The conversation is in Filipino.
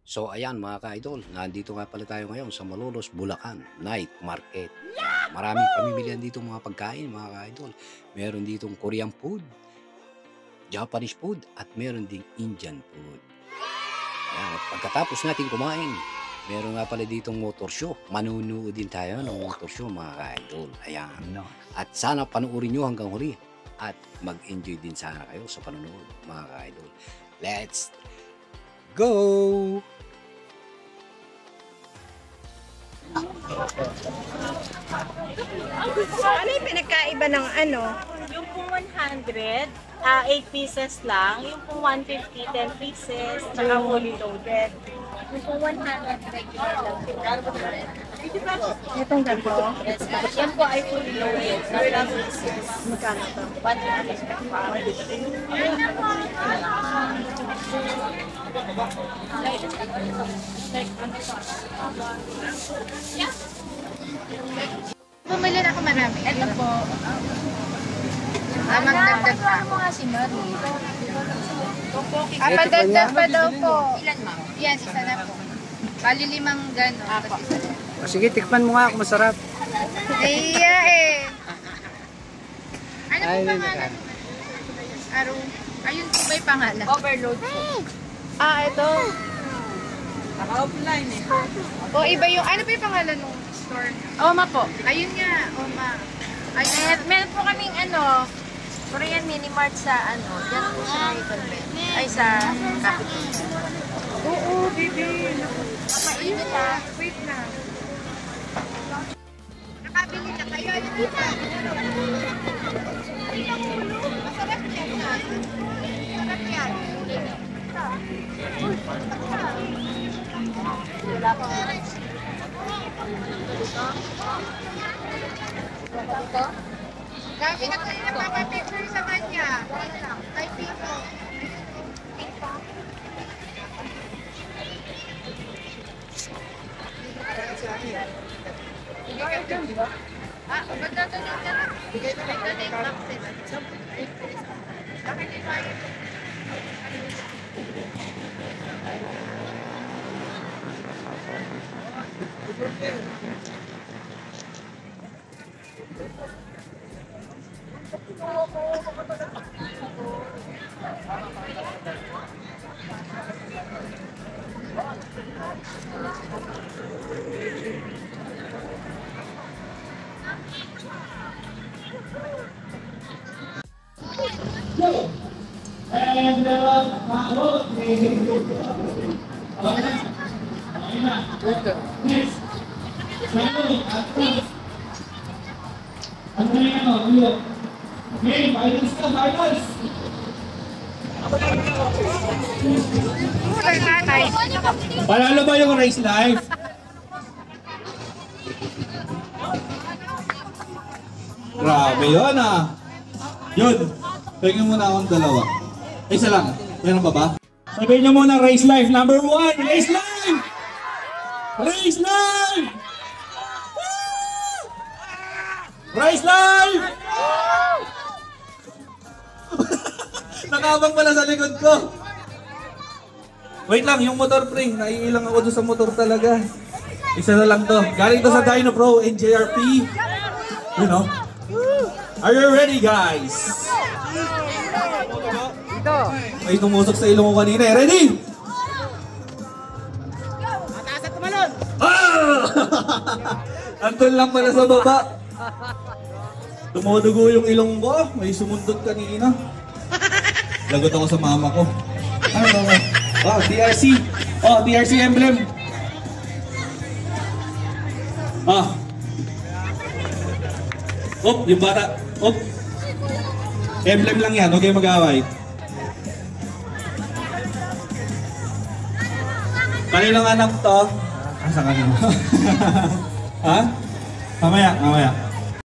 So ayan mga ka-idol, nandito nga pala tayo ngayon sa Malolos, Bulacan Night Market. Maraming pamimilihan dito mga pagkain mga ka-idol. Meron ditong Korean food, Japanese food at meron ding Indian food. Ayan, at pagkatapos natin kumain, meron nga pala ditong motor show. Manunood din tayo ng motor show mga ka-idol. Ayan. At sana panuorin nyo hanggang huli. At mag-enjoy din sana kayo sa panonood mga ka-idol. Let's go! Ano yung pinagkaiba ng ano? Yung pong 100, 8 pieces lang. Yung pong 150, 10 pieces. Tsaka fully loaded. Yung pong 100, regular lang. Itong ganito? Yan po ay fully loaded. 10 pieces. Magkano to? 100. Bumili na ako marami. Ito po. Magdagdag pa. Ano nga si Marie? Padagdag pa daw po. Ilan ma'am? Yan, isa na po. Bali 5 gano'n. Apo. Sige, tikman mo nga kung masarap. Iya eh. Ano po Ay, pangalan? Aro. Ayun po ba yung pangalan? Overload po. Ito. Naka-offline eh. O iba yung, ano pa yung pangalan ng store? Oma po. Ayun nga, Oma. Meron po kaming ano, Korean mini mart sa ano, dyan po sa Ribbon. Ay sa Capitol. Oo, baby. Mainit ha. Wait na. Nakabili na kayo. Ano dito? Masarap yan. Masarap yan. Wala po. Dami na kayo napapapicture sa kanya. Ay, Pico. Ba't natuloy ka na? Ito na yung boxes. Bakit ito ay Panalo ba yung race life? Grabe yun ah. Yun. Pagin muna akong dalawa. Isa lang. Meron pa ba? Sabihin nyo muna race life number 1. Race life! Race life! Woo! Race life! Nakabang pala sa likod ko. Wait lang, yung motor pre, naiilang ako doon sa motor talaga. Isa na lang to. Galing to sa Dyno Pro NJRP. You know? Are you ready guys? May tumusok sa ilong ko kanina eh. Ready? Mataas at tumalon! Ah! Andun lang pala sa baba. Tumudugo yung ilong ko. May sumundot kanina. Lagot ako sa mama ko. Ano ba? Oh, TRC. Oh, TRC emblem. Ah. Op, yung bata. Op. Emblem lang yan. Huwag kayo mag-away. Kanilang anak to. Asa ka naman? Ha? Mamaya, mamaya.